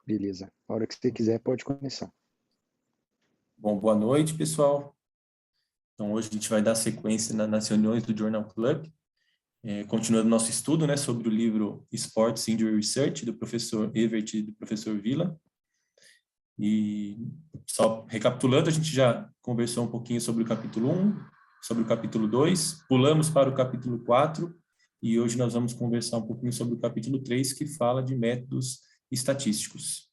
Beleza. A hora que você quiser, pode começar. Bom, boa noite, pessoal. Então, hoje a gente vai dar sequência nas reuniões do Journal Club, continuando nosso estudo, né, sobre o livro Sports Injury Research, do professor Evert e do professor Villa. E só recapitulando, a gente já conversou um pouquinho sobre o capítulo 1, sobre o capítulo 2, pulamos para o capítulo 4, e hoje nós vamos conversar um pouquinho sobre o capítulo 3, que fala de métodos estatísticos.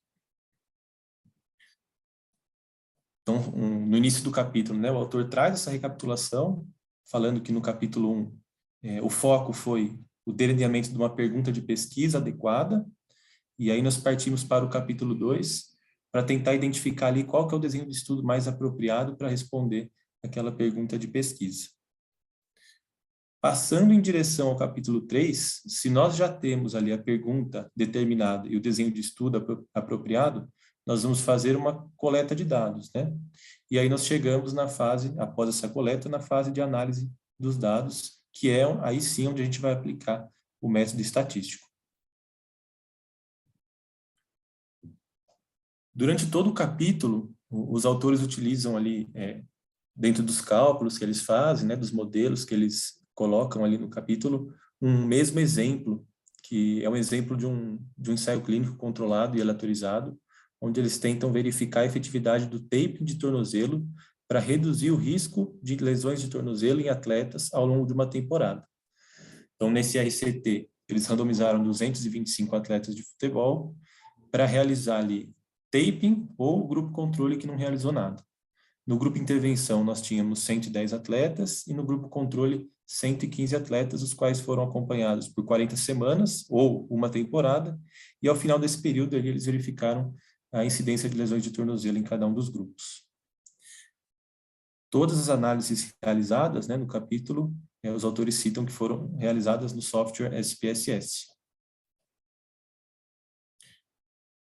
Então, no início do capítulo, né, o autor traz essa recapitulação, falando que no capítulo 1, o foco foi o delineamento de uma pergunta de pesquisa adequada, e aí nós partimos para o capítulo 2, para tentar identificar ali qual que é o desenho de estudo mais apropriado para responder aquela pergunta de pesquisa. Passando em direção ao capítulo 3, se nós já temos ali a pergunta determinada e o desenho de estudo apropriado, nós vamos fazer uma coleta de dados, né? E aí nós chegamos na fase, após essa coleta, na fase de análise dos dados, que é aí sim onde a gente vai aplicar o método estatístico. Durante todo o capítulo, os autores utilizam ali, dentro dos cálculos que eles fazem, né, dos modelos que eles colocam ali no capítulo, um mesmo exemplo, que é um exemplo de um ensaio clínico controlado e aleatorizado, onde eles tentam verificar a efetividade do taping de tornozelo para reduzir o risco de lesões de tornozelo em atletas ao longo de uma temporada. Então, nesse RCT, eles randomizaram 225 atletas de futebol para realizar ali taping ou o grupo controle que não realizou nada. No grupo intervenção, nós tínhamos 110 atletas e no grupo controle, 115 atletas, os quais foram acompanhados por 40 semanas ou uma temporada, e ao final desse período eles verificaram a incidência de lesões de tornozelo em cada um dos grupos. Todas as análises realizadas, né, no capítulo, os autores citam que foram realizadas no software SPSS.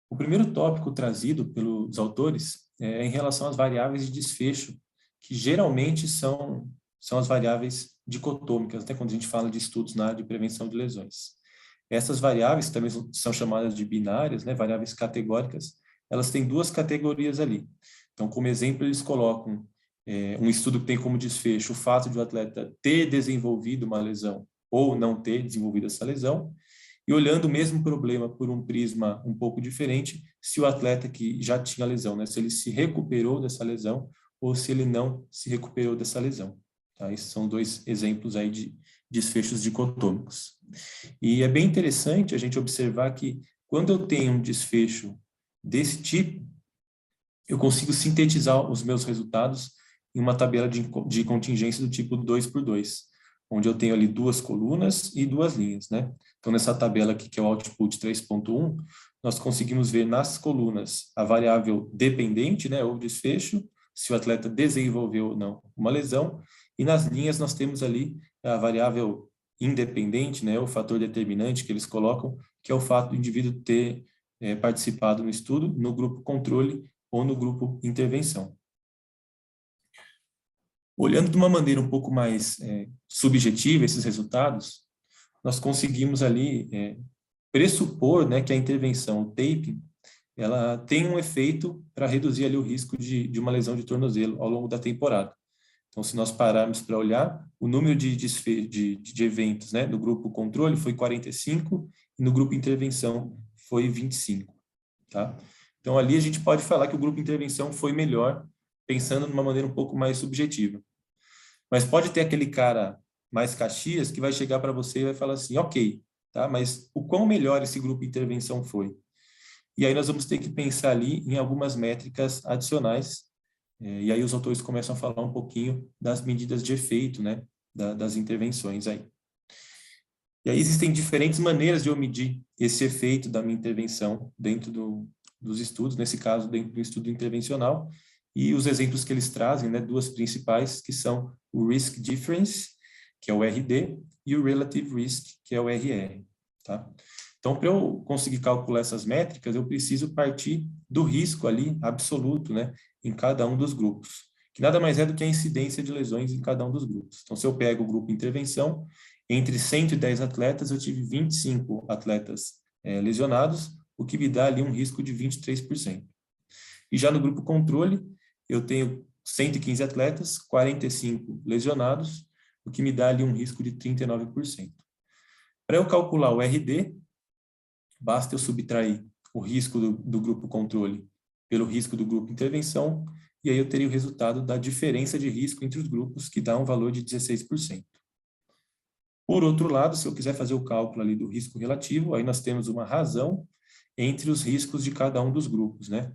O primeiro tópico trazido pelos autores é em relação às variáveis de desfecho, que geralmente são as variáveis dicotômicas, né, quando a gente fala de estudos na área de prevenção de lesões. Essas variáveis também são chamadas de binárias, né, variáveis categóricas, elas têm duas categorias ali. Então, como exemplo, eles colocam um estudo que tem como desfecho o fato de o atleta ter desenvolvido uma lesão ou não ter desenvolvido essa lesão, e olhando o mesmo problema por um prisma um pouco diferente, se o atleta que já tinha lesão, né, se ele se recuperou dessa lesão ou se ele não se recuperou dessa lesão. Tá? Esses são dois exemplos aí de desfechos dicotômicos. E é bem interessante a gente observar que quando eu tenho um desfecho desse tipo, eu consigo sintetizar os meus resultados em uma tabela de contingência do tipo 2x2, onde eu tenho ali duas colunas e duas linhas, né? Então, nessa tabela aqui, que é o output 3.1, nós conseguimos ver nas colunas a variável dependente, né, ou desfecho, se o atleta desenvolveu ou não uma lesão, e nas linhas nós temos ali a variável independente, né, o fator determinante que eles colocam, que é o fato do indivíduo ter participado no estudo no grupo controle ou no grupo intervenção. Olhando de uma maneira um pouco mais subjetiva esses resultados, nós conseguimos ali pressupor, né, que a intervenção, o taping, ela tem um efeito para reduzir ali o risco de uma lesão de tornozelo ao longo da temporada. Então, se nós pararmos para olhar, o número de eventos, né, no grupo controle foi 45 e no grupo intervenção foi 25. Tá? Então, ali a gente pode falar que o grupo intervenção foi melhor, pensando de uma maneira um pouco mais subjetiva. Mas pode ter aquele cara mais Caxias que vai chegar para você e vai falar assim, ok, tá? Mas o quão melhor esse grupo intervenção foi? E aí nós vamos ter que pensar ali em algumas métricas adicionais, e aí os autores começam a falar um pouquinho das medidas de efeito, né, das intervenções aí. E aí existem diferentes maneiras de eu medir esse efeito da minha intervenção dentro dos estudos, nesse caso dentro do estudo intervencional, e os exemplos que eles trazem, né, duas principais, que são o Risk Difference, que é o RD, e o Relative Risk, que é o RR. Tá? Então, para eu conseguir calcular essas métricas, eu preciso partir do risco ali absoluto, né, em cada um dos grupos, que nada mais é do que a incidência de lesões em cada um dos grupos. Então, se eu pego o grupo intervenção, entre 110 atletas, eu tive 25 atletas lesionados, o que me dá ali um risco de 23%. E já no grupo controle, eu tenho 115 atletas, 45 lesionados, o que me dá ali um risco de 39%. Para eu calcular o RD, basta eu subtrair o risco do grupo controle pelo risco do grupo intervenção, e aí eu teria o resultado da diferença de risco entre os grupos, que dá um valor de 16%. Por outro lado, se eu quiser fazer o cálculo ali do risco relativo, aí nós temos uma razão entre os riscos de cada um dos grupos, né?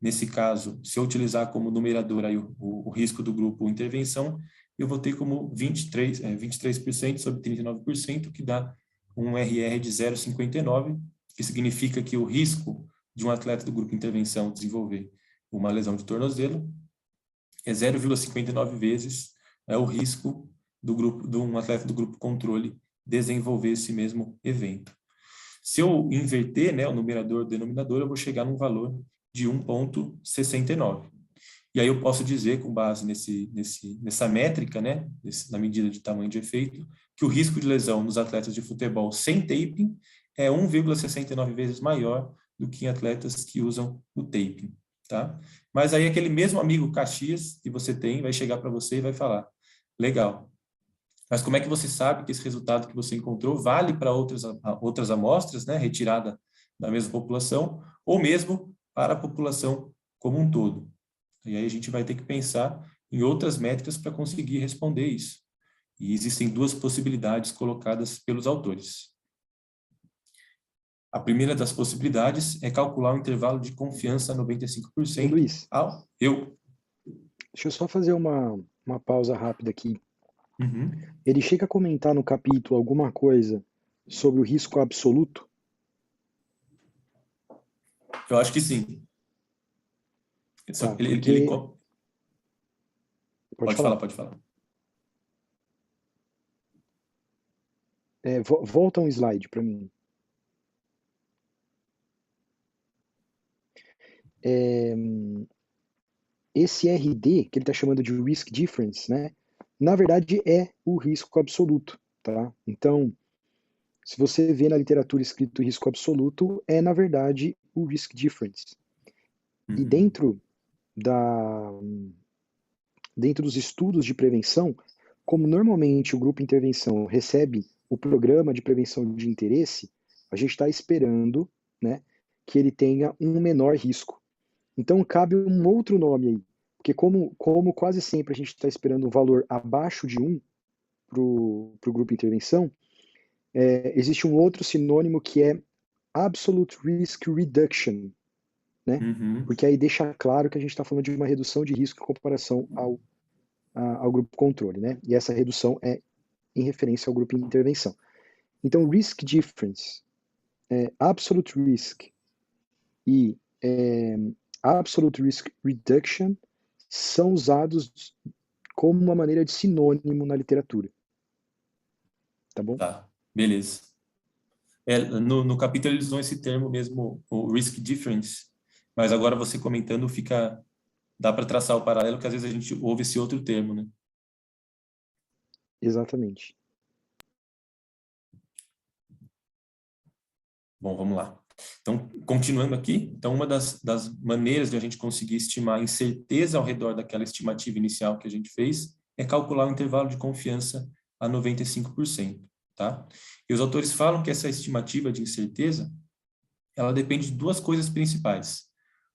Nesse caso, se eu utilizar como numerador aí o risco do grupo intervenção, eu vou ter como 23% sobre 39%, que dá um RR de 0,59, que significa que o risco de um atleta do grupo intervenção desenvolver uma lesão de tornozelo é 0,59 vezes o risco de um atleta do grupo controle desenvolver esse mesmo evento. Se eu inverter, né, o numerador e o denominador, eu vou chegar num valor de 1,69. E aí eu posso dizer, com base nessa métrica, né, na medida de tamanho de efeito, que o risco de lesão nos atletas de futebol sem taping é 1,69 vezes maior do que em atletas que usam o taping, tá? Mas aí aquele mesmo amigo Caxias que você tem vai chegar para você e vai falar, legal, mas como é que você sabe que esse resultado que você encontrou vale para outras amostras, né, retirada da mesma população, ou mesmo para a população como um todo? E aí a gente vai ter que pensar em outras métricas para conseguir responder isso. E existem duas possibilidades colocadas pelos autores. A primeira das possibilidades é calcular o intervalo de confiança 95%. Luiz, Deixa eu só fazer uma pausa rápida aqui. Uhum. Ele chega a comentar no capítulo alguma coisa sobre o risco absoluto? Eu acho que sim. Tá, Pode falar. Volta um slide para mim. Esse RD, que ele está chamando de Risk Difference, né, na verdade é o risco absoluto, tá? Então, se você vê na literatura escrito risco absoluto, é na verdade o Risk Difference. Uhum. E dentro dos estudos de prevenção, como normalmente o grupo intervenção recebe o programa de prevenção de interesse, a gente está esperando, né, que ele tenha um menor risco. Então cabe um outro nome aí, porque como quase sempre a gente está esperando um valor abaixo de 1 para o grupo intervenção, existe um outro sinônimo que é Absolute Risk Reduction, né? Uhum. Porque aí deixa claro que a gente está falando de uma redução de risco em comparação ao grupo controle, né? E essa redução é em referência ao grupo intervenção. Então, Risk Difference, Absolute Risk e Absolute Risk Reduction são usados como uma maneira de sinônimo na literatura. Tá bom? Tá, beleza. No capítulo eles usam esse termo mesmo, o Risk Difference, mas agora você comentando dá para traçar o paralelo, que às vezes a gente ouve esse outro termo, né? Exatamente. Bom, vamos lá. Então, continuando aqui, então uma das maneiras de a gente conseguir estimar a incerteza ao redor daquela estimativa inicial que a gente fez é calcular o intervalo de confiança a 95%, tá? E os autores falam que essa estimativa de incerteza, ela depende de duas coisas principais.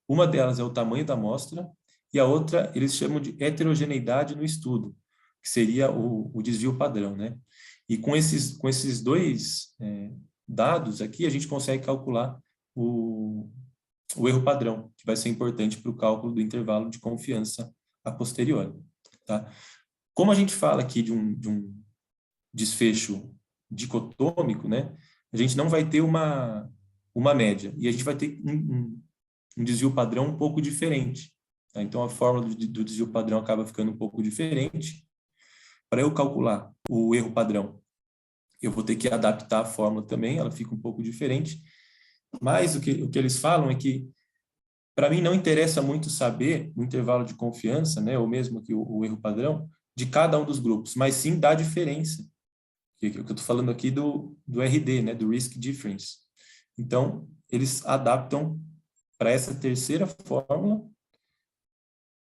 Uma delas é o tamanho da amostra e a outra eles chamam de heterogeneidade no estudo, que seria o desvio padrão, né? E com esses dois dados aqui, a gente consegue calcular o erro padrão, que vai ser importante para o cálculo do intervalo de confiança a posteriori, tá? Como a gente fala aqui de um desfecho dicotômico, né? A gente não vai ter uma média, e a gente vai ter um desvio padrão um pouco diferente, tá? Então, a fórmula do desvio padrão acaba ficando um pouco diferente. Para eu calcular o erro padrão, eu vou ter que adaptar a fórmula também, ela fica um pouco diferente. Mas o que eles falam é que, para mim, não interessa muito saber o intervalo de confiança, né, ou mesmo que o erro padrão, de cada um dos grupos, mas sim da diferença. Que eu estou falando aqui do RD, né, do Risk Difference. Então, eles adaptam para essa terceira fórmula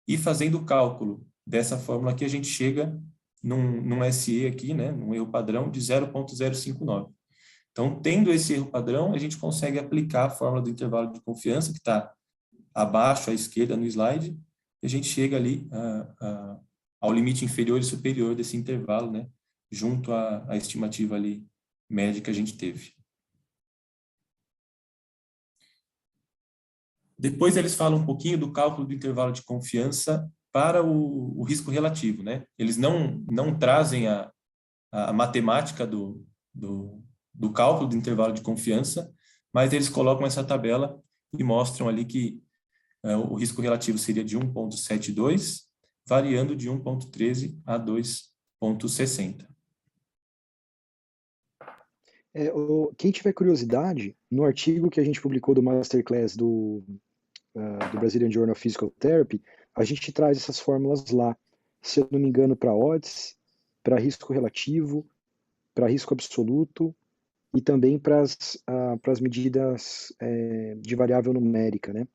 e fazendo o cálculo dessa fórmula aqui, a gente chega num SE aqui, né, num erro padrão de 0,059. Então, tendo esse erro padrão, a gente consegue aplicar a fórmula do intervalo de confiança, que está abaixo à esquerda no slide, e a gente chega ali ao limite inferior e superior desse intervalo, né, junto à estimativa ali média que a gente teve. Depois eles falam um pouquinho do cálculo do intervalo de confiança para o risco relativo, né? Eles não trazem a matemática do cálculo do intervalo de confiança, mas eles colocam essa tabela e mostram ali que o risco relativo seria de 1,72, variando de 1,13 a 2,60. Quem tiver curiosidade, no artigo que a gente publicou do Masterclass do Brazilian Journal of Physical Therapy, a gente traz essas fórmulas lá, se eu não me engano, para odds, para risco relativo, para risco absoluto e também para as medidas de variável numérica, né?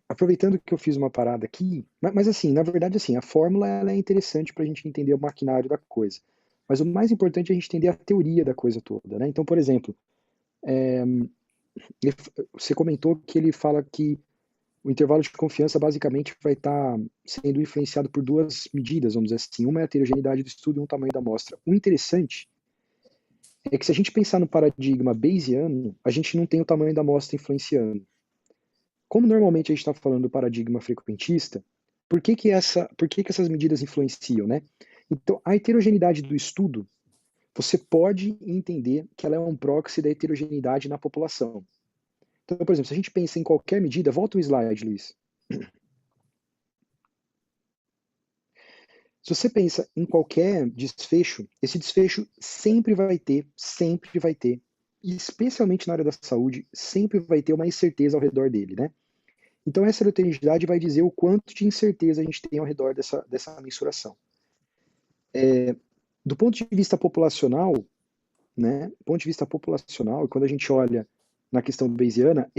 Aproveitando que eu fiz uma parada aqui, mas assim, na verdade, assim, a fórmula ela é interessante para a gente entender o maquinário da coisa. Mas o mais importante é a gente entender a teoria da coisa toda, né? Então, por exemplo, você comentou que ele fala que o intervalo de confiança basicamente vai estar sendo influenciado por duas medidas, vamos dizer assim. Uma é a heterogeneidade do estudo e um tamanho da amostra. O interessante é que se a gente pensar no paradigma Bayesiano, a gente não tem o tamanho da amostra influenciando. Como normalmente a gente está falando do paradigma frequentista, por que essas medidas influenciam, né? Então, a heterogeneidade do estudo, você pode entender que ela é um proxy da heterogeneidade na população. Então, por exemplo, se a gente pensa em qualquer medida, volta o slide, Luiz. Se você pensa em qualquer desfecho, esse desfecho sempre vai ter, e especialmente na área da saúde, sempre vai ter uma incerteza ao redor dele, né? Então essa heterogeneidade vai dizer o quanto de incerteza a gente tem ao redor dessa mensuração. Do ponto de vista populacional, né? Do ponto de vista populacional, quando a gente olha na questão bayesiana,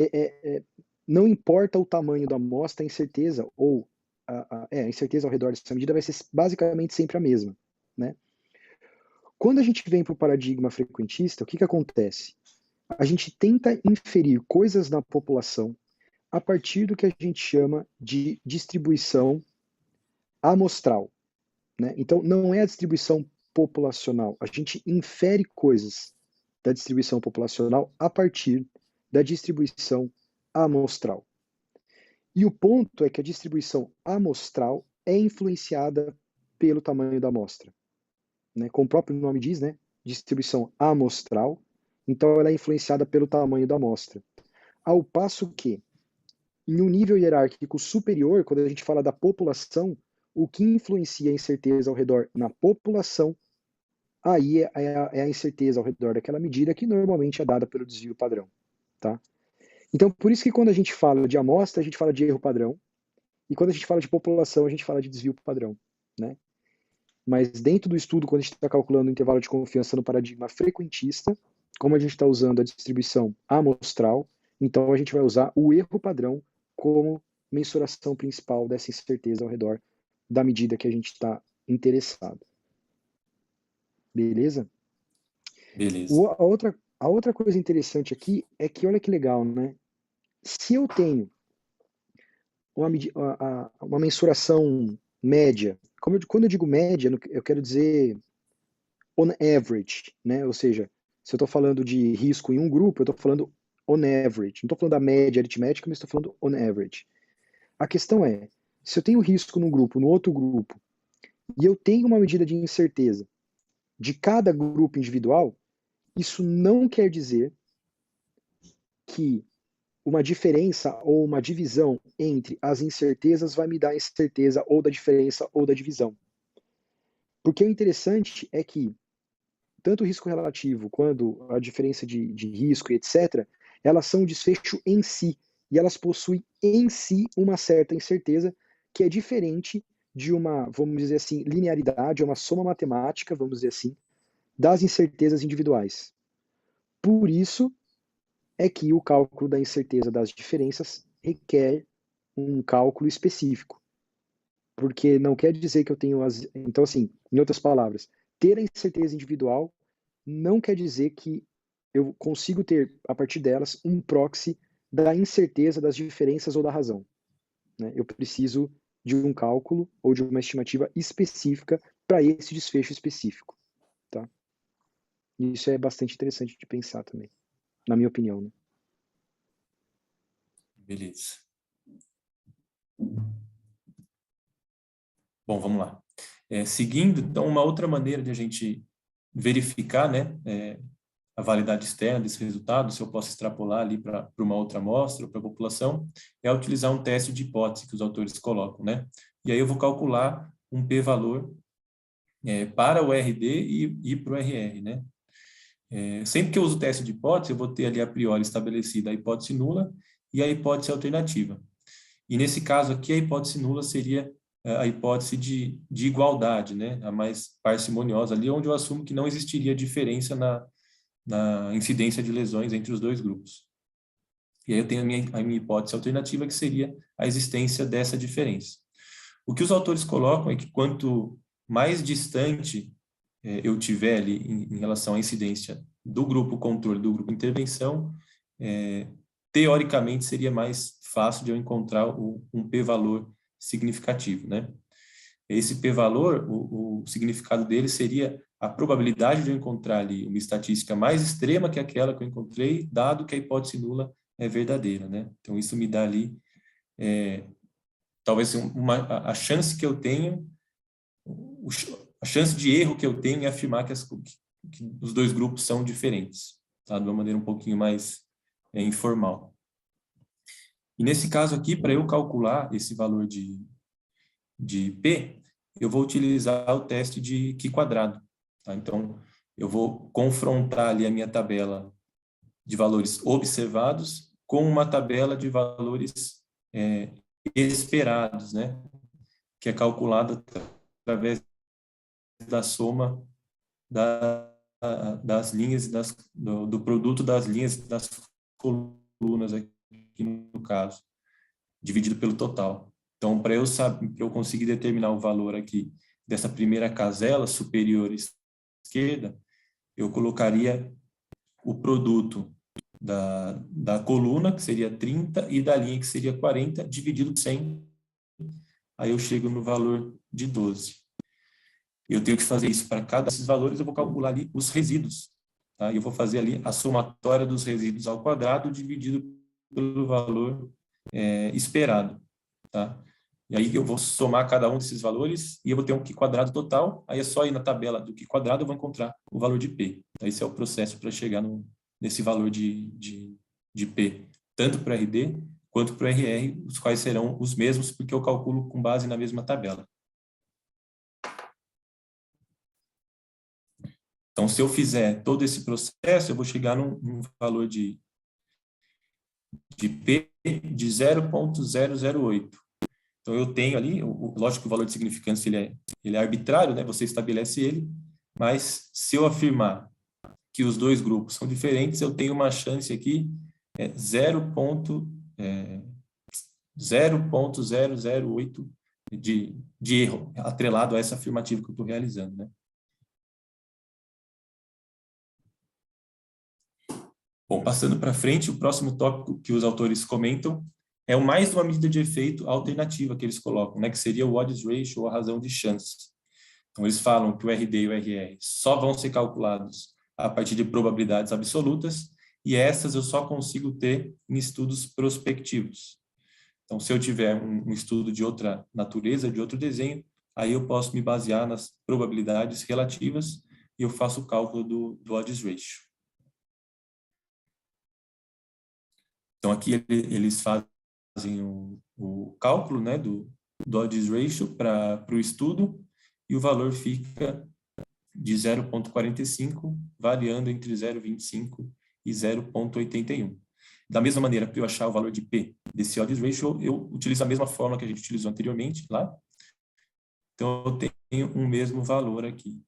não importa o tamanho da amostra, a incerteza ou a incerteza ao redor dessa medida vai ser basicamente sempre a mesma, né? Quando a gente vem para o paradigma frequentista, o que acontece? A gente tenta inferir coisas na população a partir do que a gente chama de distribuição amostral, né? Então, não é a distribuição populacional. A gente infere coisas da distribuição populacional a partir da distribuição amostral. E o ponto é que a distribuição amostral é influenciada pelo tamanho da amostra, né? Como o próprio nome diz, né? Distribuição amostral, então ela é influenciada pelo tamanho da amostra. Ao passo que, em um nível hierárquico superior, quando a gente fala da população, o que influencia a incerteza ao redor na população, aí é a incerteza ao redor daquela medida que normalmente é dada pelo desvio padrão, tá? Então, por isso que quando a gente fala de amostra, a gente fala de erro padrão, e quando a gente fala de população, a gente fala de desvio padrão, né? Mas dentro do estudo, quando a gente está calculando o intervalo de confiança no paradigma frequentista, como a gente está usando a distribuição amostral, então a gente vai usar o erro padrão como mensuração principal dessa incerteza ao redor da medida que a gente está interessado. Beleza? Beleza. A outra coisa interessante aqui é que, olha que legal, né? Se eu tenho uma mensuração média, quando eu digo média, eu quero dizer on average, né? Ou seja, se eu estou falando de risco em um grupo, eu estou falando on average. Não estou falando da média aritmética, mas estou falando on average. A questão é, se eu tenho risco num grupo, no outro grupo, e eu tenho uma medida de incerteza de cada grupo individual, isso não quer dizer que uma diferença ou uma divisão entre as incertezas vai me dar a incerteza ou da diferença ou da divisão. Porque o interessante é que tanto o risco relativo quanto a diferença de risco, etc., elas são um desfecho em si, e elas possuem em si uma certa incerteza que é diferente de uma, vamos dizer assim, linearidade, uma soma matemática, vamos dizer assim, das incertezas individuais. Por isso é que o cálculo da incerteza das diferenças requer um cálculo específico, porque não quer dizer que eu tenho as... Então, assim, em outras palavras, ter a incerteza individual não quer dizer que eu consigo ter, a partir delas, um proxy da incerteza das diferenças ou da razão, né? Eu preciso de um cálculo ou de uma estimativa específica para esse desfecho específico, tá? E isso é bastante interessante de pensar também, na minha opinião, né? Beleza. Bom, vamos lá. Seguindo, então, uma outra maneira de a gente verificar, né, a validade externa desse resultado, se eu posso extrapolar ali para uma outra amostra ou para a população, é utilizar um teste de hipótese que os autores colocam, né? E aí eu vou calcular um p-valor para o RD e para o RR, né? Sempre que eu uso o teste de hipótese, eu vou ter ali a priori estabelecida a hipótese nula e a hipótese alternativa. E nesse caso aqui, a hipótese nula seria a hipótese de igualdade, né? A mais parcimoniosa ali, onde eu assumo que não existiria diferença na incidência de lesões entre os dois grupos. E aí eu tenho a minha hipótese alternativa, que seria a existência dessa diferença. O que os autores colocam é que quanto mais distante eu tiver ali em relação à incidência do grupo controle, do grupo intervenção, teoricamente seria mais fácil de eu encontrar um p-valor significativo, né? Esse p-valor, o significado dele seria a probabilidade de eu encontrar ali uma estatística mais extrema que aquela que eu encontrei, dado que a hipótese nula é verdadeira, né? Então, isso me dá ali, talvez a chance que eu tenho, a chance de erro que eu tenho em afirmar que os dois grupos são diferentes, tá? De uma maneira um pouquinho mais informal. E nesse caso aqui, para eu calcular esse valor de P, eu vou utilizar o teste de Q². Tá? Então, eu vou confrontar ali a minha tabela de valores observados com uma tabela de valores esperados, né? Que é calculada através da soma das linhas, do produto das linhas das colunas aqui no caso, dividido pelo total. Então, para eu conseguir determinar o valor aqui dessa primeira casela superior esquerda, eu colocaria o produto da coluna, que seria 30, e da linha, que seria 40, dividido por 100. Aí eu chego no valor de 12. Eu tenho que fazer isso para cada desses valores, eu vou calcular ali os resíduos. Tá? E eu vou fazer ali a somatória dos resíduos ao quadrado dividido pelo valor esperado. Tá? E aí eu vou somar cada um desses valores e eu vou ter um Q² total. Aí é só ir na tabela do Q² eu vou encontrar o valor de P. Então, esse é o processo para chegar nesse valor de P, tanto para o RD quanto para o RR, os quais serão os mesmos, porque eu calculo com base na mesma tabela. Então, se eu fizer todo esse processo, eu vou chegar num valor de P de 0,008. Então, eu tenho ali, lógico que o valor de significância ele é arbitrário, né? Você estabelece ele, mas se eu afirmar que os dois grupos são diferentes, eu tenho uma chance aqui 0,008 de erro, atrelado a essa afirmativa que eu estou realizando, né? Bom, passando para frente, o próximo tópico que os autores comentam é o mais de uma medida de efeito alternativa que eles colocam, né, que seria o odds ratio, ou a razão de chances. Então, eles falam que o RD e o RR só vão ser calculados a partir de probabilidades absolutas, e essas eu só consigo ter em estudos prospectivos. Então, se eu tiver um estudo de outra natureza, de outro desenho, aí eu posso me basear nas probabilidades relativas e eu faço o cálculo do odds ratio. Então, aqui eles fazem o cálculo, né, do odds ratio para o estudo, e o valor fica de 0,45, variando entre 0,25 e 0,81. Da mesma maneira, para eu achar o valor de P desse odds ratio, eu utilizo a mesma fórmula que a gente utilizou anteriormente lá. Então, eu tenho um mesmo valor aqui.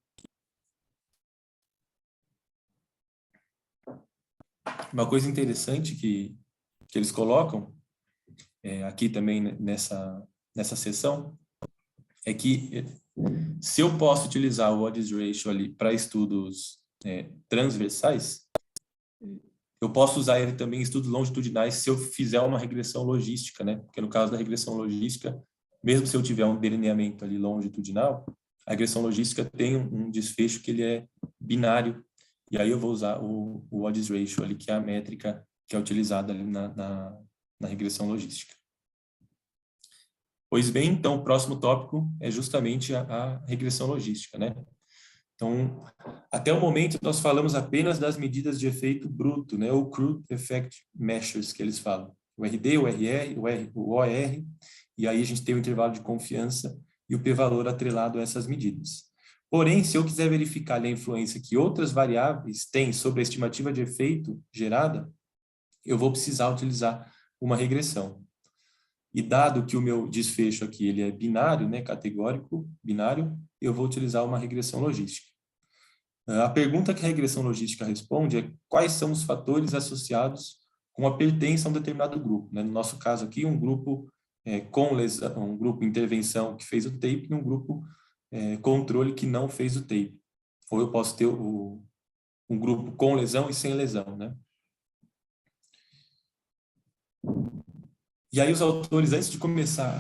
Uma coisa interessante que eles colocam aqui também nessa seção é que se eu posso utilizar o odds ratio ali para estudos transversais, eu posso usar ele também em estudos longitudinais se eu fizer uma regressão logística, né? Porque no caso da regressão logística, mesmo se eu tiver um delineamento ali longitudinal, a regressão logística tem um desfecho que ele é binário, e aí eu vou usar o odds ratio ali, que é a métrica que é utilizada ali na regressão logística. Pois bem, então o próximo tópico é justamente a regressão logística, né? Então, até o momento, nós falamos apenas das medidas de efeito bruto, né? O Crude Effect Measures, que eles falam. O RD, o RR, o OR, e aí a gente tem o intervalo de confiança e o p-valor atrelado a essas medidas. Porém, se eu quiser verificar a influência que outras variáveis têm sobre a estimativa de efeito gerada, eu vou precisar utilizar uma regressão. E dado que o meu desfecho aqui ele é binário, né, categórico, binário, eu vou utilizar uma regressão logística. A pergunta que a regressão logística responde é quais são os fatores associados com a pertença a um determinado grupo, né? No nosso caso aqui, um grupo com lesão, um grupo intervenção que fez o tape e um grupo controle que não fez o tape. Ou eu posso ter um grupo com lesão e sem lesão, né? E aí os autores, antes de começar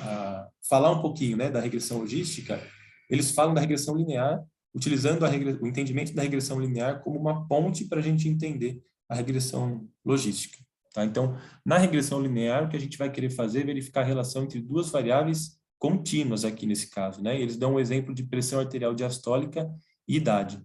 a falar um pouquinho, né, da regressão logística, eles falam da regressão linear, utilizando o entendimento da regressão linear como uma ponte para a gente entender a regressão logística. Tá? Então, na regressão linear, o que a gente vai querer fazer é verificar a relação entre duas variáveis contínuas aqui nesse caso. Né? Eles dão um exemplo de pressão arterial diastólica e idade.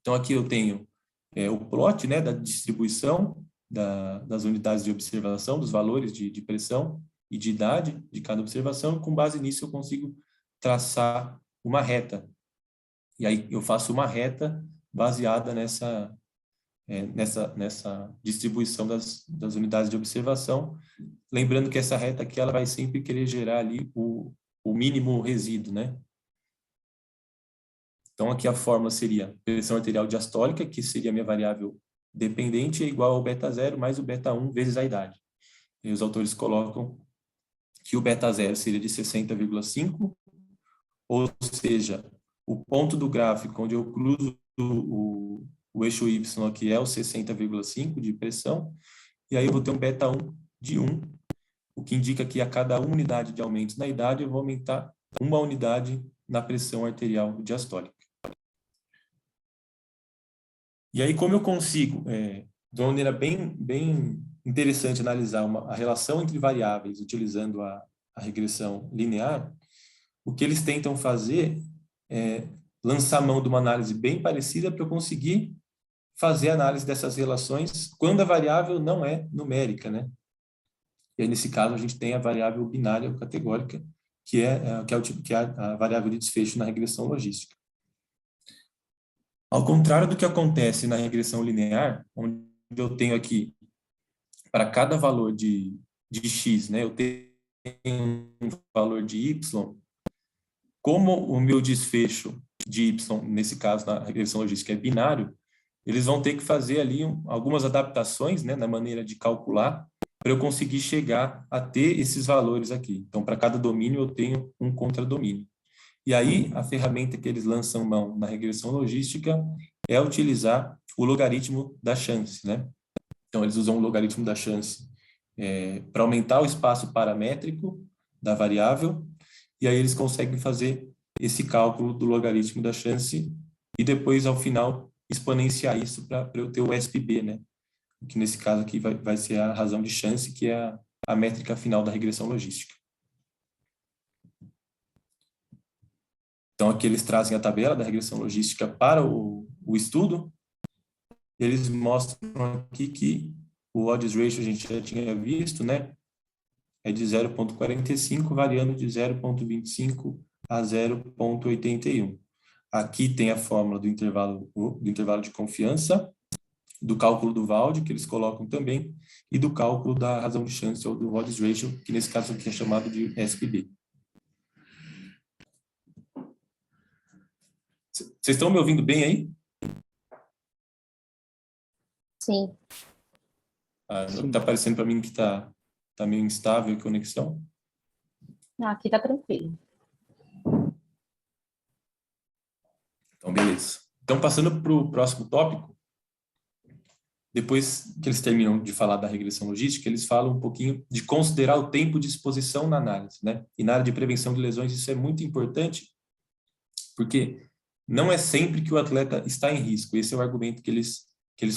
Então, aqui eu tenho o plot, né, da distribuição das unidades de observação, dos valores de pressão e de idade de cada observação, e com base nisso eu consigo traçar uma reta. E aí eu faço uma reta baseada nessa distribuição das unidades de observação, lembrando que essa reta aqui ela vai sempre querer gerar ali o mínimo resíduo, né? Então aqui a fórmula seria pressão arterial diastólica, que seria a minha variável dependente, é igual ao beta 0 mais o beta 1 vezes a idade. E os autores colocam que o beta 0 seria de 60,5, ou seja, o ponto do gráfico onde eu cruzo o eixo Y aqui é o 60,5 de pressão, e aí eu vou ter um beta 1 de 1, o que indica que a cada unidade de aumento na idade eu vou aumentar uma unidade na pressão arterial diastólica. E aí, como eu consigo, de uma maneira bem interessante, analisar a relação entre variáveis utilizando a regressão linear, o que eles tentam fazer é lançar mão de uma análise bem parecida para eu conseguir fazer a análise dessas relações quando a variável não é numérica, né? E aí, nesse caso, a gente tem a variável binária ou categórica, que é a variável de desfecho na regressão logística. Ao contrário do que acontece na regressão linear, onde eu tenho aqui, para cada valor de x, né, eu tenho um valor de y, como o meu desfecho de y, nesse caso na regressão logística, é binário, eles vão ter que fazer ali algumas adaptações, né, na maneira de calcular, para eu conseguir chegar a ter esses valores aqui. Então, para cada domínio, eu tenho um contradomínio. E aí, a ferramenta que eles lançam mão na regressão logística é utilizar o logaritmo da chance, né? Então, eles usam o logaritmo da chance para aumentar o espaço paramétrico da variável, e aí eles conseguem fazer esse cálculo do logaritmo da chance e depois, ao final, exponenciar isso para eu ter o SPB, né? Que nesse caso aqui vai ser a razão de chance, que é a métrica final da regressão logística. Então, aqui eles trazem a tabela da regressão logística para o estudo. Eles mostram aqui que o odds ratio a gente já tinha visto, né? É de 0,45, variando de 0,25 a 0,81. Aqui tem a fórmula do intervalo de confiança, do cálculo do Valde, que eles colocam também, e do cálculo da razão de chance, ou do odds ratio, que nesse caso aqui é chamado de SPB. Vocês estão me ouvindo bem aí? Sim. Tá parecendo para mim que tá meio instável a conexão. Não, aqui tá tranquilo. Então, beleza. Então, passando para o próximo tópico, depois que eles terminam de falar da regressão logística, eles falam um pouquinho de considerar o tempo de exposição na análise, né? E na área de prevenção de lesões isso é muito importante, porque não é sempre que o atleta está em risco. Esse é o argumento que eles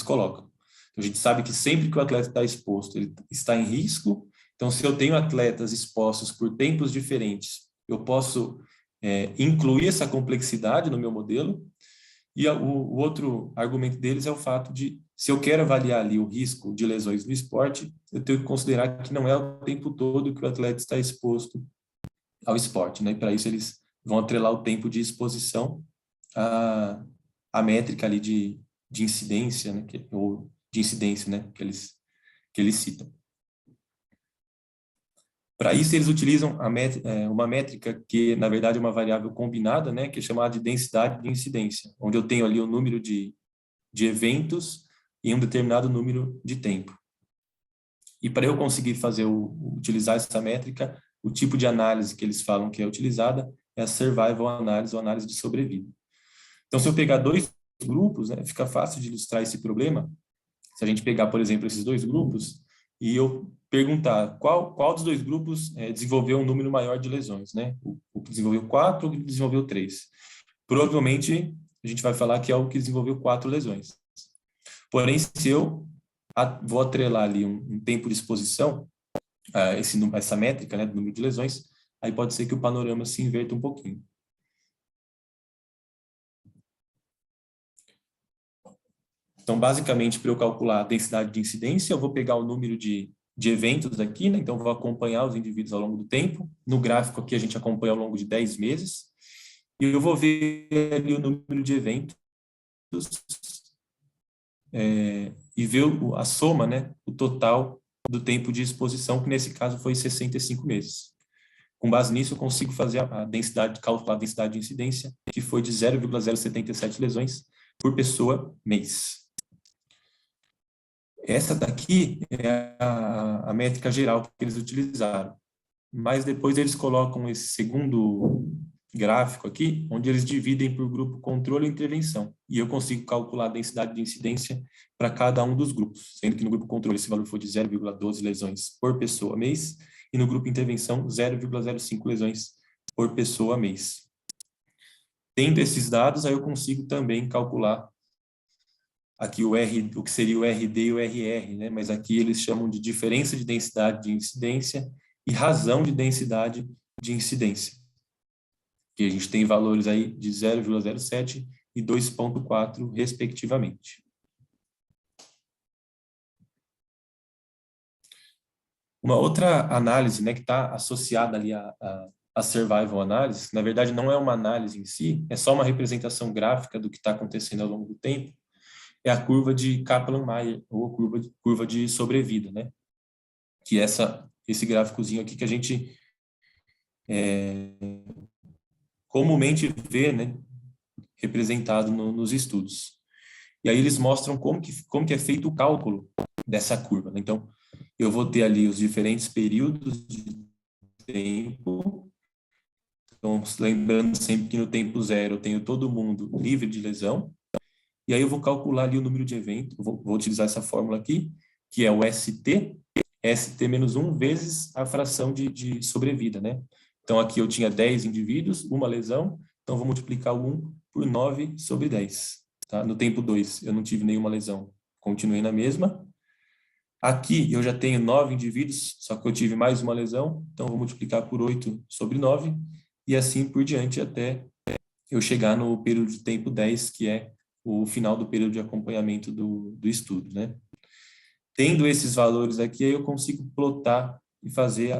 colocam. Então, a gente sabe que sempre que o atleta está exposto, ele está em risco. Então, se eu tenho atletas expostos por tempos diferentes, eu posso incluir essa complexidade no meu modelo. E o outro argumento deles é o fato de, se eu quero avaliar ali o risco de lesões no esporte, eu tenho que considerar que não é o tempo todo que o atleta está exposto ao esporte, né? Para isso eles vão atrelar o tempo de exposição à métrica ali de incidência, né? Ou de incidência, né? Que eles citam. Para isso, eles utilizam uma métrica que, na verdade, é uma variável combinada, né, que é chamada de densidade de incidência, onde eu tenho ali o número de eventos em um determinado número de tempo. E para eu conseguir utilizar essa métrica, o tipo de análise que eles falam que é utilizada é a survival análise ou análise de sobrevida. Então, se eu pegar dois grupos, né, fica fácil de ilustrar esse problema. Se a gente pegar, por exemplo, esses dois grupos e eu perguntar qual dos dois grupos desenvolveu um número maior de lesões, né? O que desenvolveu 4 ou o que desenvolveu 3. Provavelmente, a gente vai falar que é o que desenvolveu 4 lesões. Porém, se eu vou atrelar ali um tempo de exposição, essa métrica, né, do número de lesões, aí pode ser que o panorama se inverta um pouquinho. Então, basicamente, para eu calcular a densidade de incidência, eu vou pegar o número de eventos aqui, né? Então, vou acompanhar os indivíduos ao longo do tempo. No gráfico aqui, a gente acompanha ao longo de 10 meses. E eu vou ver ali o número de eventos e ver a soma, né? O total do tempo de exposição, que nesse caso foi 65 meses. Com base nisso, eu consigo fazer calcular a densidade de incidência, que foi de 0,077 lesões por pessoa mês. Essa daqui é a métrica geral que eles utilizaram. Mas depois eles colocam esse segundo gráfico aqui, onde eles dividem por grupo controle e intervenção. E eu consigo calcular a densidade de incidência para cada um dos grupos, sendo que no grupo controle esse valor foi de 0,12 lesões por pessoa mês, e no grupo intervenção 0,05 lesões por pessoa mês. Tendo esses dados, aí eu consigo também calcular aqui o que seria o RD e o RR, né? Mas aqui eles chamam de diferença de densidade de incidência e razão de densidade de incidência. Que a gente tem valores aí de 0,07 e 2,4, respectivamente. Uma outra análise, né, que está associada ali a survival analysis, na verdade não é uma análise em si, é só uma representação gráfica do que está acontecendo ao longo do tempo, é a curva de Kaplan-Meier, ou a curva de sobrevida, né? Que é esse gráficozinho aqui que a gente comumente vê, né, representado nos estudos. E aí eles mostram como que é feito o cálculo dessa curva, né? Então, eu vou ter ali os diferentes períodos de tempo. Então, lembrando sempre que no tempo zero eu tenho todo mundo livre de lesão. E aí eu vou calcular ali o número de eventos, vou utilizar essa fórmula aqui, que é o ST menos 1 vezes a fração de sobrevida, né? Então aqui eu tinha 10 indivíduos, uma lesão, então vou multiplicar o 1 por 9 sobre 10. Tá? No tempo 2 eu não tive nenhuma lesão, continuei na mesma. Aqui eu já tenho 9 indivíduos, só que eu tive mais uma lesão, então vou multiplicar por 8 sobre 9, e assim por diante até eu chegar no período de tempo 10, que é o final do período de acompanhamento do estudo, né? Tendo esses valores aqui, aí eu consigo plotar e fazer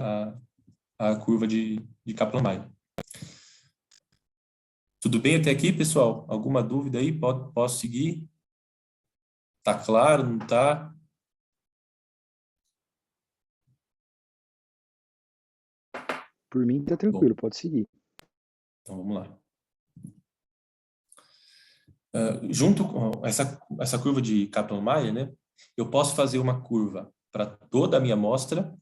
a curva de Kaplan-Meier. Tudo bem até aqui, pessoal? Alguma dúvida aí? Posso seguir? Tá claro, não tá? Por mim, tá tranquilo, pode seguir. Então, vamos lá. Junto com essa curva de Kaplan-Meier, né? Eu posso fazer uma curva para toda a minha amostra,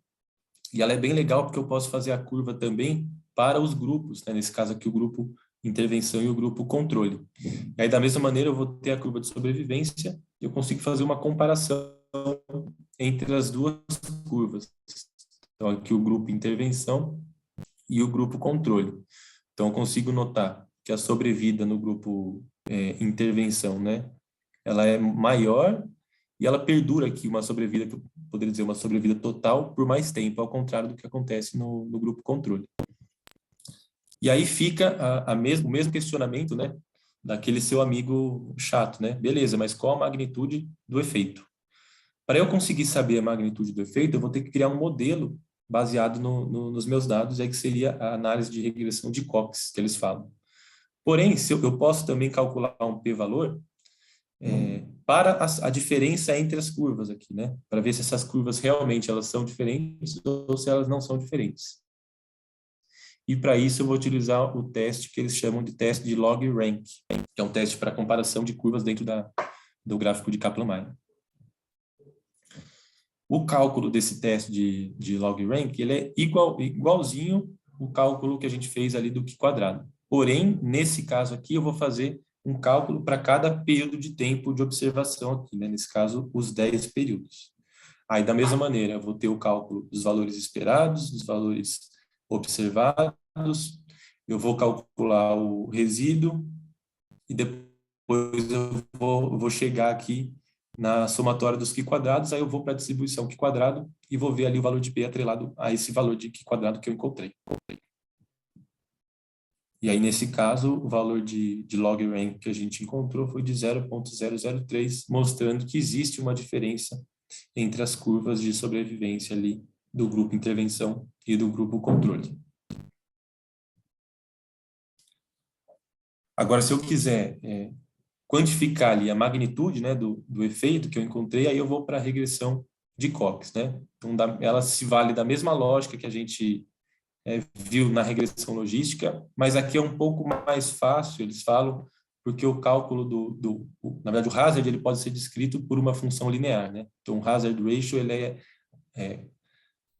e ela é bem legal porque eu posso fazer a curva também para os grupos, né? Nesse caso aqui, o grupo intervenção e o grupo controle. E aí, da mesma maneira, eu vou ter a curva de sobrevivência e eu consigo fazer uma comparação entre as duas curvas. Então, aqui o grupo intervenção e o grupo controle. Então, eu consigo notar que a sobrevida no grupo intervenção, né? Ela é maior e ela perdura aqui uma sobrevida, que eu poderia dizer uma sobrevida total, por mais tempo, ao contrário do que acontece no grupo controle. E aí fica o mesmo questionamento, né, daquele seu amigo chato, né? Beleza, mas qual a magnitude do efeito? Para eu conseguir saber a magnitude do efeito, eu vou ter que criar um modelo baseado nos meus dados, aí que seria a análise de regressão de Cox, que eles falam. Porém, se eu posso também calcular um p-valor para a diferença entre as curvas aqui, né? Para ver se essas curvas realmente elas são diferentes ou se elas não são diferentes. E para isso eu vou utilizar o teste que eles chamam de teste de log rank, que é um teste para comparação de curvas dentro do gráfico de Kaplan-Meier. O cálculo desse teste de log rank, ele é igualzinho o cálculo que a gente fez ali do Q quadrado. Porém, nesse caso aqui, eu vou fazer um cálculo para cada período de tempo de observação aqui, né? Nesse caso, os 10 períodos. Aí, da mesma maneira, eu vou ter o cálculo dos valores esperados, dos valores observados, eu vou calcular o resíduo e depois eu vou chegar aqui na somatória dos Q quadrados, aí eu vou para a distribuição Q quadrado e vou ver ali o valor de P atrelado a esse valor de Q quadrado que eu encontrei. E aí, nesse caso, o valor de log rank que a gente encontrou foi de 0,003, mostrando que existe uma diferença entre as curvas de sobrevivência ali do grupo intervenção e do grupo controle. Agora, se eu quiser quantificar ali a magnitude, né, do efeito que eu encontrei, aí eu vou para a regressão de Cox, né? Então, ela se vale da mesma lógica que a gente viu na regressão logística, mas aqui é um pouco mais fácil, eles falam, porque o cálculo na verdade, o hazard ele pode ser descrito por uma função linear, né? Então, o hazard ratio, ele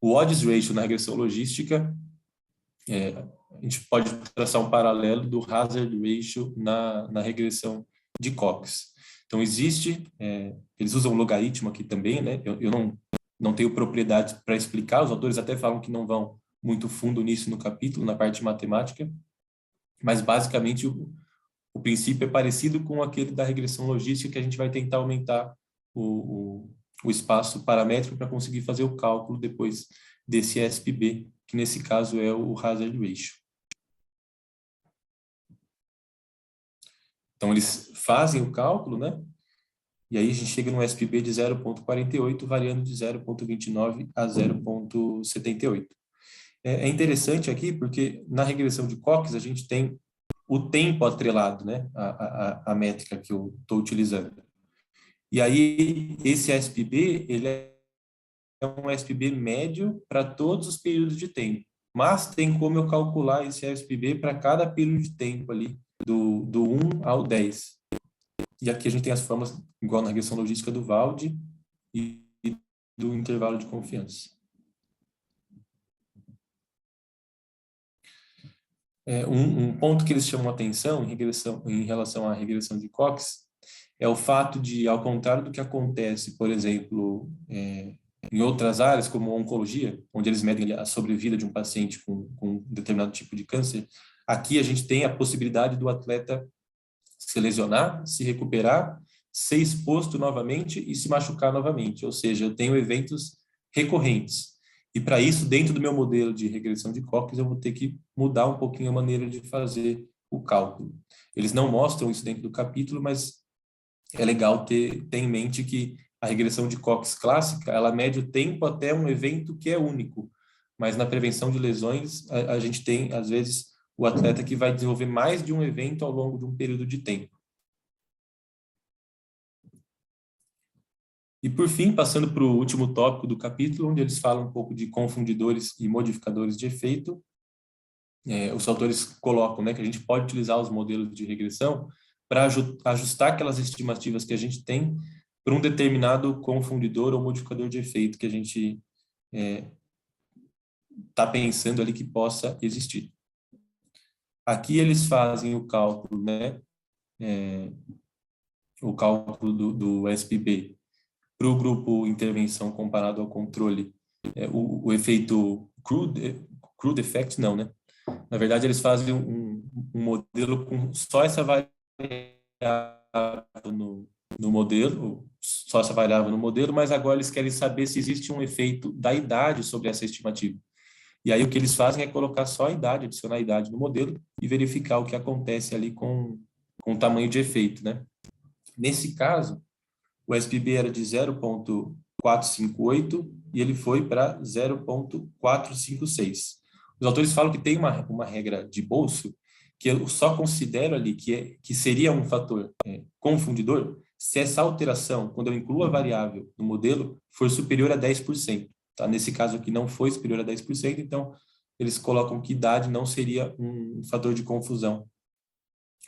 o odds ratio na regressão logística, a gente pode traçar um paralelo do hazard ratio na regressão de Cox. Então, existe, eles usam logaritmo aqui também, né? Eu não tenho propriedade para explicar, os autores até falam que não vão muito fundo nisso no capítulo, na parte matemática, mas basicamente o princípio é parecido com aquele da regressão logística, que a gente vai tentar aumentar o espaço paramétrico para conseguir fazer o cálculo depois desse SPB, que nesse caso é o hazard ratio. Então, eles fazem o cálculo, né? E aí a gente chega no SPB de 0,48, variando de 0,29 a 0,78. É interessante aqui porque na regressão de Cox a gente tem o tempo atrelado, né, a métrica que eu estou utilizando. E aí esse SPB, ele é um SPB médio para todos os períodos de tempo, mas tem como eu calcular esse SPB para cada período de tempo ali, do 1 ao 10. E aqui a gente tem as formas, igual na regressão logística do Valde e do intervalo de confiança. Um ponto que eles chamam a atenção em relação à regressão de Cox é o fato de, ao contrário do que acontece, por exemplo, em outras áreas, como a oncologia, onde eles medem a sobrevida de um paciente com um determinado tipo de câncer, aqui a gente tem a possibilidade do atleta se lesionar, se recuperar, ser exposto novamente e se machucar novamente. Ou seja, eu tenho eventos recorrentes. E para isso, dentro do meu modelo de regressão de Cox, eu vou ter que mudar um pouquinho a maneira de fazer o cálculo. Eles não mostram isso dentro do capítulo, mas é legal ter em mente que a regressão de Cox clássica, ela mede o tempo até um evento que é único. Mas na prevenção de lesões, a gente tem, às vezes, o atleta que vai desenvolver mais de um evento ao longo de um período de tempo. E, por fim, passando para o último tópico do capítulo, onde eles falam um pouco de confundidores e modificadores de efeito, os autores colocam, né, que a gente pode utilizar os modelos de regressão para ajustar aquelas estimativas que a gente tem para um determinado confundidor ou modificador de efeito que a gente está pensando ali que possa existir. Aqui eles fazem o cálculo, né? O cálculo do SPB para o grupo intervenção comparado ao controle. O efeito crude effect, não, né? Na verdade, eles fazem um modelo com só essa variável no modelo, só essa variável no modelo, mas agora eles querem saber se existe um efeito da idade sobre essa estimativa. E aí o que eles fazem é colocar só a idade, adicionar a idade no modelo e verificar o que acontece ali com o tamanho de efeito, né? Nesse caso, o SPB era de 0,458 e ele foi para 0,456. Os autores falam que tem uma regra de bolso que eu só considero ali que seria um fator confundidor se essa alteração, quando eu incluo a variável no modelo, for superior a 10%. Tá? Nesse caso aqui não foi superior a 10%, então eles colocam que idade não seria um fator de confusão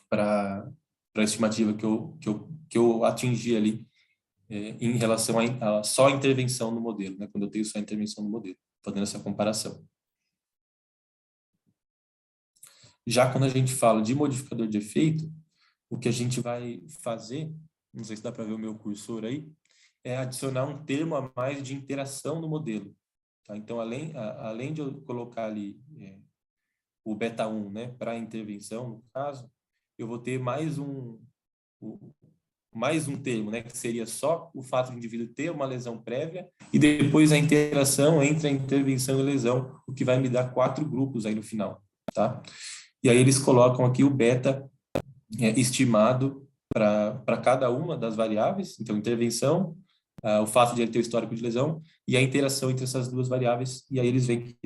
para a estimativa que eu atingi ali em relação a só a intervenção no modelo, né? Quando eu tenho só a intervenção no modelo, fazendo essa comparação. Já quando a gente fala de modificador de efeito, o que a gente vai fazer, não sei se dá para ver o meu cursor aí, é adicionar um termo a mais de interação no modelo. Tá? Então, além de eu colocar ali o beta 1, né, para a intervenção, no caso, eu vou ter mais um termo, né, que seria só o fato do indivíduo ter uma lesão prévia e depois a interação entre a intervenção e a lesão, o que vai me dar 4 grupos aí no final, tá? E aí eles colocam aqui o beta estimado para cada uma das variáveis, então intervenção, o fato de ele ter o histórico de lesão e a interação entre essas duas variáveis, e aí eles veem que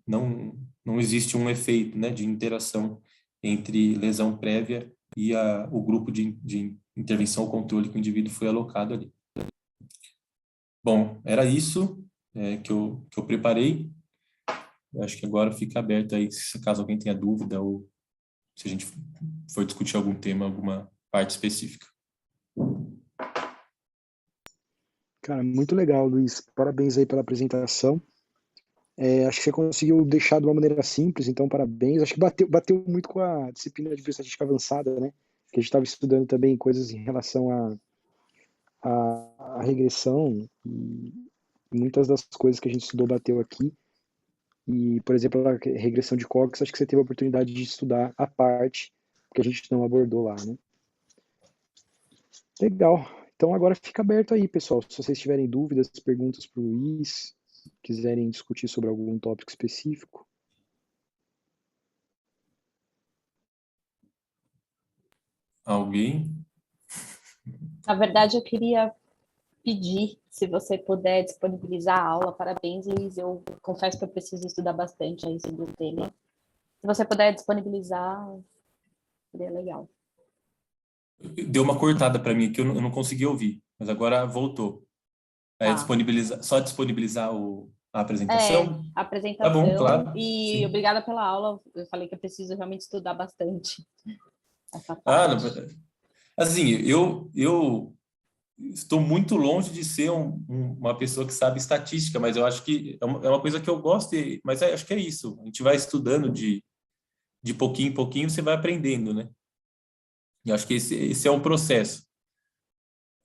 não existe um efeito, né, de interação entre lesão prévia e o grupo de intervenção ou controle que o indivíduo foi alocado ali. Bom, era isso que eu preparei. Eu acho que agora fica aberto aí, se caso alguém tenha dúvida ou se a gente for discutir algum tema, alguma parte específica. Cara, muito legal, Luiz. Parabéns aí pela apresentação. Acho que você conseguiu deixar de uma maneira simples, então parabéns. Acho que bateu muito com a disciplina de bioestatística avançada, né? Que a gente estava estudando também coisas em relação à regressão e muitas das coisas que a gente estudou bateu aqui. E, por exemplo, a regressão de Cox, acho que você teve a oportunidade de estudar a parte que a gente não abordou lá, né? Legal. Então agora fica aberto aí, pessoal. Se vocês tiverem dúvidas, perguntas para o Luiz, quiserem discutir sobre algum tópico específico. Alguém? Na verdade, eu queria pedir, se você puder disponibilizar a aula. Parabéns, Luiz. Eu confesso que eu preciso estudar bastante aí sobre o tema. Se você puder disponibilizar, seria legal. Deu uma cortada para mim que eu não consegui ouvir, mas agora voltou. Tá. Só disponibilizar a apresentação? A Tá bom, apresentação. claro. E Sim. obrigada pela aula. Eu falei que eu preciso realmente estudar bastante essa parte. Assim, eu estou muito longe de ser uma pessoa que sabe estatística, mas eu acho que é uma coisa que eu gosto, mas acho que é isso. A gente vai estudando de pouquinho em pouquinho, você vai aprendendo, né? E acho que esse é um processo.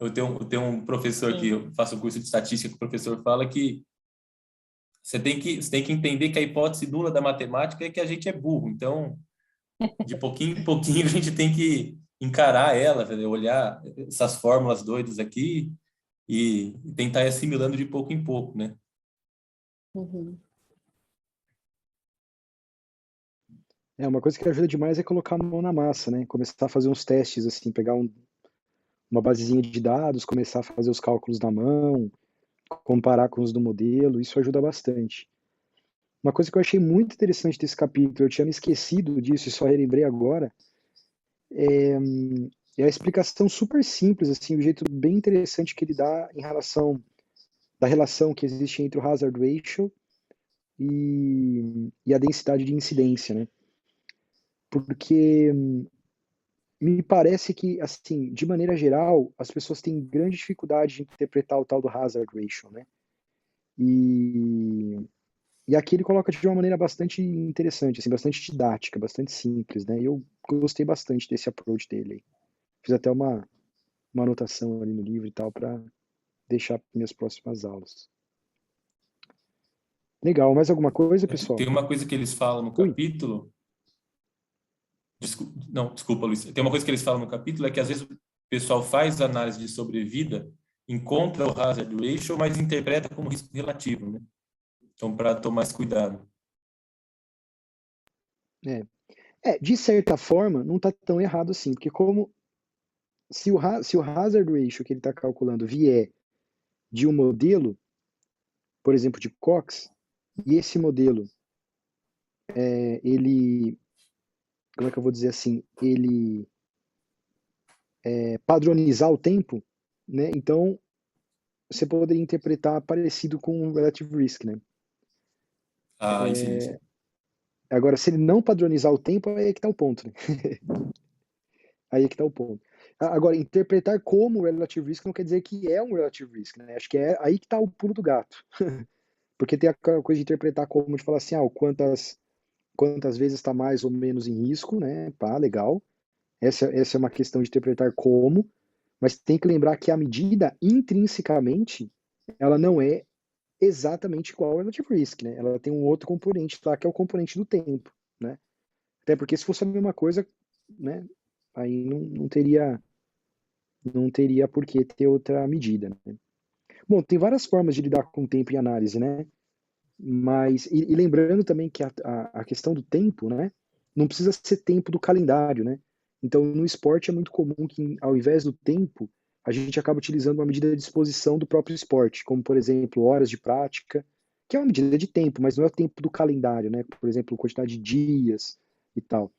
Eu tenho um professor Sim. que eu faço um curso de estatística, que o professor fala que você tem que entender que a hipótese nula da matemática é que a gente é burro. Então, de pouquinho em pouquinho, a gente tem que encarar ela, olhar essas fórmulas doidas aqui e tentar ir assimilando de pouco em pouco, né? Uhum. Uma coisa que ajuda demais é colocar a mão na massa, né? Começar a fazer uns testes, assim, pegar uma basezinha de dados, começar a fazer os cálculos na mão, comparar com os do modelo, isso ajuda bastante. Uma coisa que eu achei muito interessante desse capítulo, eu tinha me esquecido disso e só relembrei agora, é a explicação super simples, assim, o jeito bem interessante que ele dá em relação da relação que existe entre o hazard ratio e a densidade de incidência, né? Porque me parece que, assim, de maneira geral, as pessoas têm grande dificuldade de interpretar o tal do hazard ratio, né? E, e aqui ele coloca de uma maneira bastante interessante, assim, bastante didática, bastante simples, né? E eu gostei bastante desse approach dele. Fiz até uma anotação ali no livro e tal para deixar para minhas próximas aulas. Legal, mais alguma coisa, pessoal? Tem uma coisa que eles falam no Ui. capítulo. Desculpa, Luiz. Tem uma coisa que eles falam no capítulo, é que às vezes o pessoal faz análise de sobrevida, encontra o hazard ratio, mas interpreta como risco relativo, né? Então, para tomar esse cuidado. De certa forma, não está tão errado assim, porque como se o hazard ratio que ele está calculando vier de um modelo, por exemplo, de Cox, e esse modelo, ele, como é que eu vou dizer assim, ele padronizar o tempo, né? Então, você poderia interpretar parecido com o relative risk, né? Ah, sim, sim. Agora, se ele não padronizar o tempo, aí é que está o ponto, né? Aí é que está o ponto. Agora, interpretar como relative risk não quer dizer que é um relative risk, né? Acho que é aí que está o pulo do gato. Porque tem aquela coisa de interpretar como, de falar assim, quantas vezes está mais ou menos em risco, né? Pá, legal. Essa é uma questão de interpretar como, mas tem que lembrar que a medida, intrinsecamente, ela não é exatamente igual ao relative risk, né? Ela tem um outro componente lá, que é o componente do tempo, né? Até porque se fosse a mesma coisa, né? Aí não teria por que ter outra medida, né? Bom, tem várias formas de lidar com tempo em análise, né? Mas, e lembrando também que a questão do tempo, né? Não precisa ser tempo do calendário, né? Então, no esporte é muito comum que, ao invés do tempo, a gente acaba utilizando uma medida de exposição do próprio esporte, como, por exemplo, horas de prática, que é uma medida de tempo, mas não é o tempo do calendário, né? Por exemplo, quantidade de dias e tal.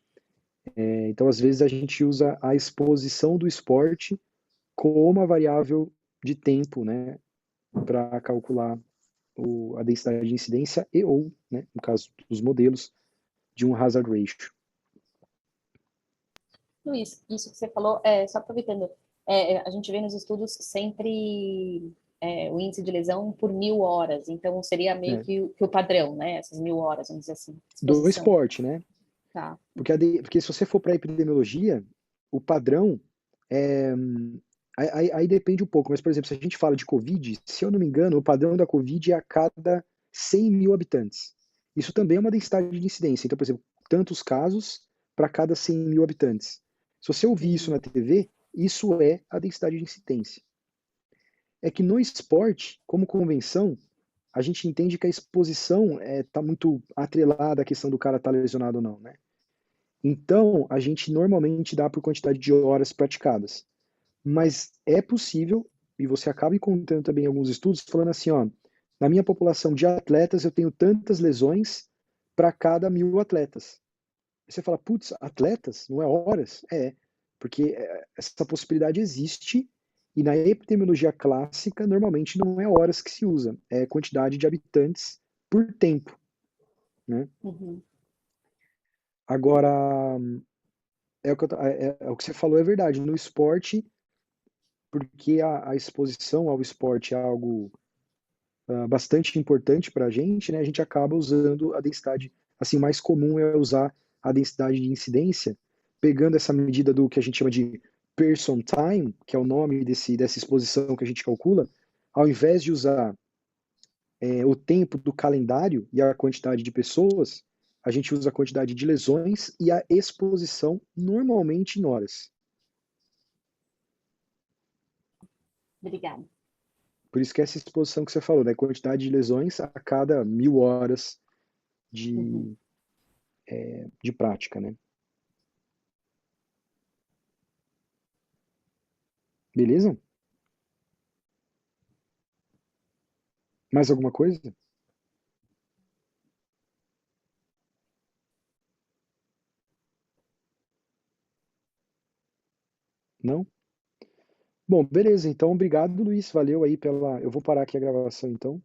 Então, às vezes, a gente usa a exposição do esporte como uma variável de tempo, né? Para calcular a densidade de incidência e ou, né, no caso dos modelos, de um hazard ratio. Luiz, isso que você falou, só aproveitando, a gente vê nos estudos sempre o índice de lesão por 1.000 horas, então seria meio É, que o padrão, né? Essas 1.000 horas, vamos dizer assim, do exposição. esporte, né? Tá. Porque se você for para a epidemiologia, o padrão é, aí depende um pouco, mas, por exemplo, se a gente fala de Covid, se eu não me engano, o padrão da Covid é a cada 100 mil habitantes. Isso também é uma densidade de incidência. Então, por exemplo, tantos casos para cada 100 mil habitantes. Se você ouvir isso na TV, isso é a densidade de incidência. É que no esporte, como convenção, a gente entende que a exposição está muito atrelada à questão do cara estar lesionado ou não, né? Então, a gente normalmente dá por quantidade de horas praticadas. Mas é possível, e você acaba encontrando também alguns estudos falando assim, ó, na minha população de atletas eu tenho tantas lesões para cada 1.000 atletas. Aí você fala, putz, atletas? Não é horas? Porque essa possibilidade existe e na epidemiologia clássica normalmente não é horas que se usa, é quantidade de habitantes por tempo, né? Uhum. Agora, o que você falou é verdade. No esporte, porque a exposição ao esporte é algo bastante importante para a gente, né? A gente acaba usando a densidade, assim, mais comum é usar a densidade de incidência, pegando essa medida do que a gente chama de person time, que é o nome dessa exposição que a gente calcula, ao invés de usar o tempo do calendário e a quantidade de pessoas, a gente usa a quantidade de lesões e a exposição normalmente em horas. Obrigada. Por isso que essa exposição que você falou, né? Quantidade de lesões a cada 1.000 horas Uhum. de prática, né? Beleza? Mais alguma coisa? Não? Bom, beleza. Então, obrigado, Luiz. Valeu aí pela. Eu vou parar aqui a gravação, então.